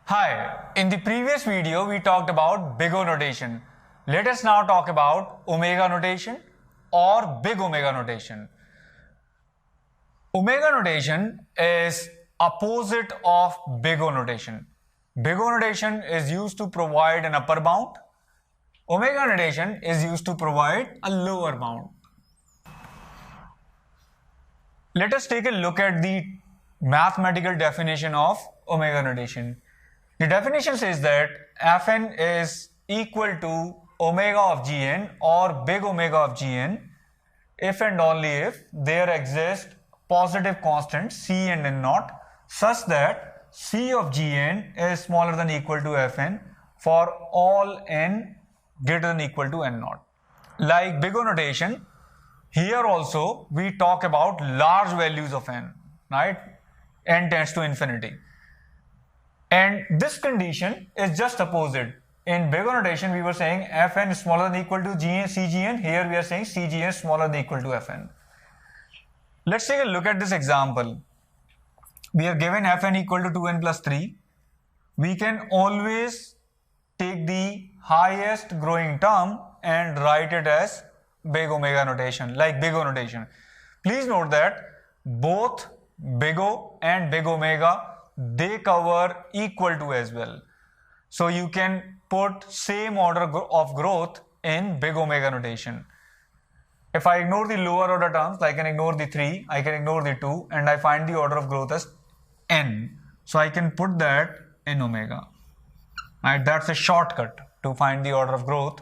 Hi, in the previous video we talked about big O notation. Let us now talk about omega notation or big omega notation. Omega notation is opposite of big O notation. Big O notation is used to provide an upper bound. Omega notation is used to provide a lower bound. Let us take a look at the mathematical definition of omega notation. The definition says that Fn is equal to omega of Gn or big omega of Gn if and only if there exist positive constants C and N naught such that C of Gn is smaller than or equal to Fn for all n greater than or equal to n naught. Like big O notation, here also we talk about large values of n, right? N tends to infinity. And this condition is just opposite. In big O notation, we were saying Fn is smaller than or equal to Cgn. Here we are saying Cgn is smaller than or equal to Fn. Let's take a look at this example. We are given Fn equal to 2n plus 3. We can always take the highest growing term and write it as big omega notation, like big O notation. Please note that both big O and big omega, they cover equal to as well. So you can put same order of growth in big omega notation. If I ignore the lower order terms, I can ignore the 3, I can ignore the 2, and I find the order of growth as n. So I can put that in omega. Right? That's a shortcut to find the order of growth,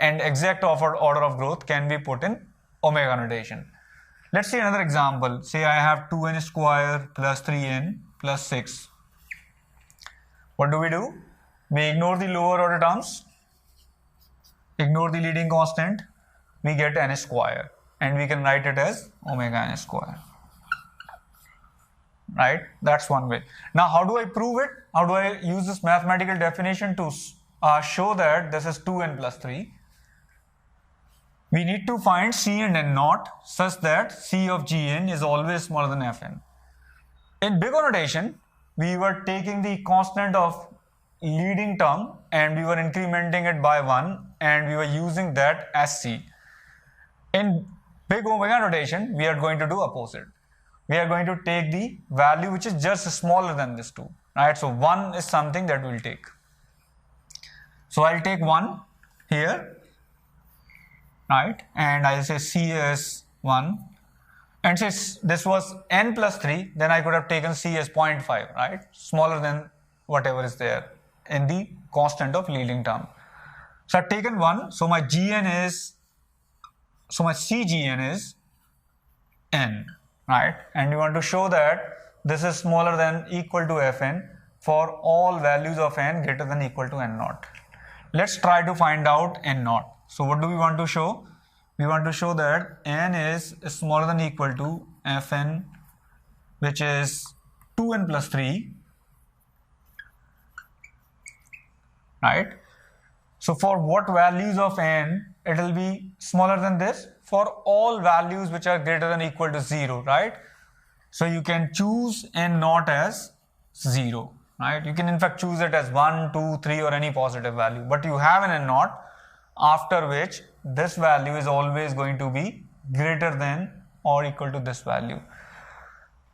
and exact order of growth can be put in omega notation. Let's see another example. Say I have 2n square plus 3n plus 6. What do? We ignore the lower order terms, ignore the leading constant, we get n square, and we can write it as omega n square. Right? That's one way. Now how do I prove it? How do I use this mathematical definition to show that this is 2n plus 3? We need to find C and N naught such that C of Gn is always smaller than Fn. In big O notation, we were taking the constant of leading term and we were incrementing it by 1 and we were using that as C. In big omega notation, we are going to do opposite. We are going to take the value which is just smaller than this 2. Right? So 1 is something that we'll take. So I'll take 1 here. Right? And I'll say C is 1. And since this was n plus 3, then I could have taken C as 0.5, right? Smaller than whatever is there in the constant of leading term. So I've taken 1, so my Cgn is n, right? And we want to show that this is smaller than equal to Fn for all values of n greater than equal to n naught. Let's try to find out n naught. So what do we want to show? We want to show that n is smaller than equal to Fn, which is 2n plus 3, right? So for what values of n, it will be smaller than this? For all values which are greater than equal to 0, right? So you can choose n naught as 0, right? You can in fact choose it as 1, 2, 3 or any positive value, but you have an n naught after which this value is always going to be greater than or equal to this value.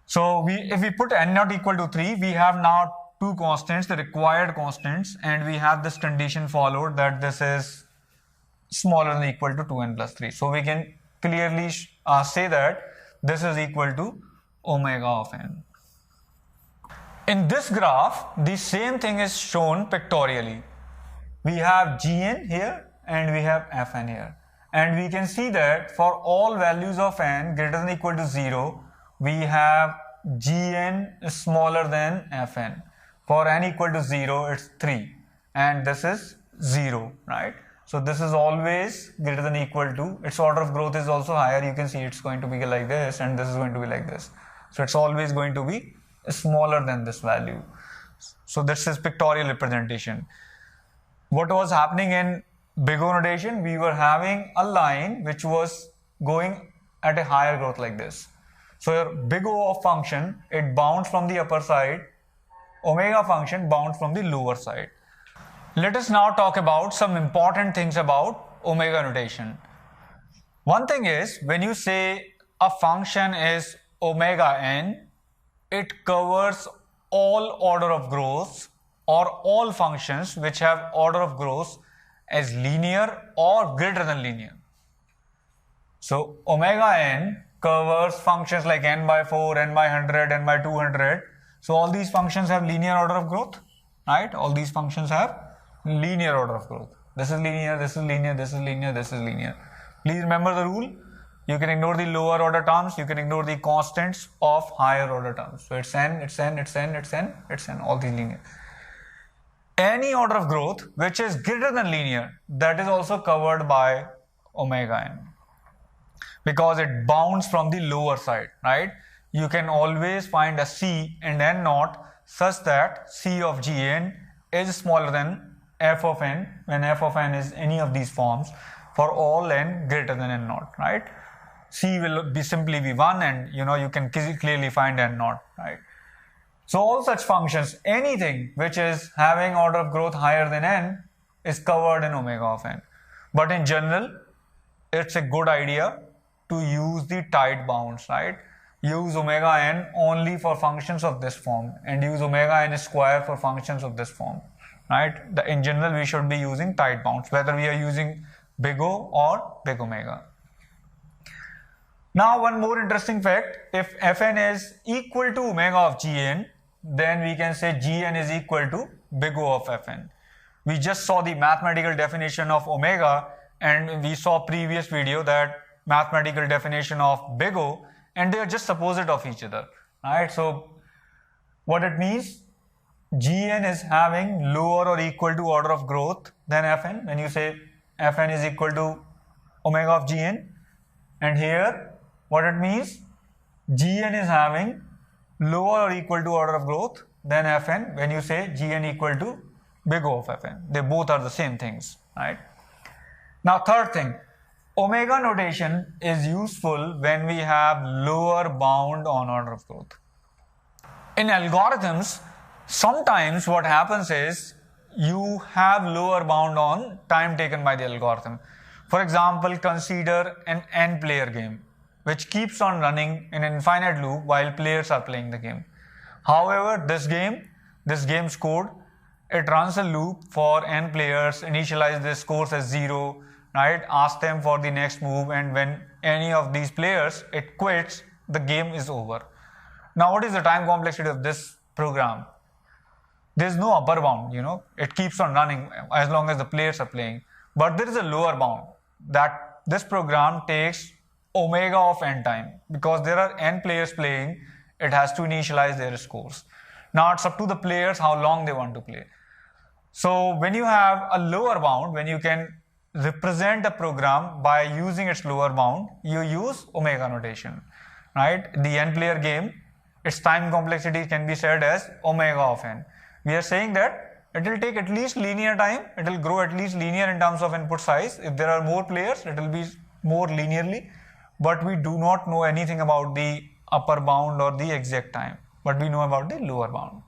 So if we put n naught equal to 3, we have now two constants, the required constants, and we have this condition followed that this is smaller than equal to 2n plus 3. So we can clearly say that this is equal to omega of n. In this graph, the same thing is shown pictorially. We have Gn here and we have Fn here. And we can see that for all values of n greater than equal to 0, we have Gn is smaller than Fn. For n equal to 0, it's 3. And this is 0, right? So this is always greater than equal to, its order of growth is also higher. You can see it's going to be like this and this is going to be like this. So it's always going to be smaller than this value. So this is pictorial representation. What was happening in big O notation? We were having a line which was going at a higher growth like this. So your big O of function, it bounds from the upper side omega function bound from the lower side. Let us now talk about some important things about omega notation. One thing is, when you say a function is omega n, it covers all order of growth or all functions which have order of growth as linear or greater than linear. So omega n covers functions like n by 4, n by 100, n by 200. So all these functions have linear order of growth, right? All these functions have linear order of growth. This is linear, this is linear, this is linear, this is linear. Please remember the rule. You can ignore the lower order terms, you can ignore the constants of higher order terms. So it's n, it's n, it's n, it's n, it's n, all these linear. Any order of growth which is greater than linear, that is also covered by omega n, because it bounds from the lower side, right? You can always find a c and n naught such that c of gn is smaller than f of n when f of n is any of these forms for all n greater than n naught, right? C will simply be 1, and you can clearly find n naught, right? So all such functions, anything which is having order of growth higher than n is covered in omega of n. But in general, it's a good idea to use the tight bounds, right? Use omega n only for functions of this form and use omega n square for functions of this form, right? In general, we should be using tight bounds, whether we are using big O or big omega. Now, one more interesting fact, if Fn is equal to omega of Gn, then we can say Gn is equal to big O of Fn. We just saw the mathematical definition of omega, and we saw previous video that mathematical definition of big O, and they are just opposite of each other, right? So what it means, Gn is having lower or equal to order of growth than Fn when you say Fn is equal to omega of Gn, and here what it means, Gn is having lower or equal to order of growth than Fn when you say Gn equal to big O of Fn. They both are the same things, right? Now third thing, omega notation is useful when we have lower bound on order of growth. In algorithms, sometimes what happens is you have lower bound on time taken by the algorithm. For example, consider an n-player game which keeps on running in an infinite loop while players are playing the game. However, this game's code, it runs a loop for n players, initialize their scores as 0, right? Ask them for the next move, and when any of these players it quits, the game is over. Now, what is the time complexity of this program? There is no upper bound, it keeps on running as long as the players are playing. But there is a lower bound that this program takes omega of n time, because there are n players playing, it has to initialize their scores. Now it's up to the players how long they want to play. So when you have a lower bound, when you can represent a program by using its lower bound, you use omega notation, right? The n player game, its time complexity can be said as omega of n. We are saying that it will take at least linear time, it will grow at least linear in terms of input size. If there are more players, it will be more linearly, but we do not know anything about the upper bound or the exact time, but we know about the lower bound.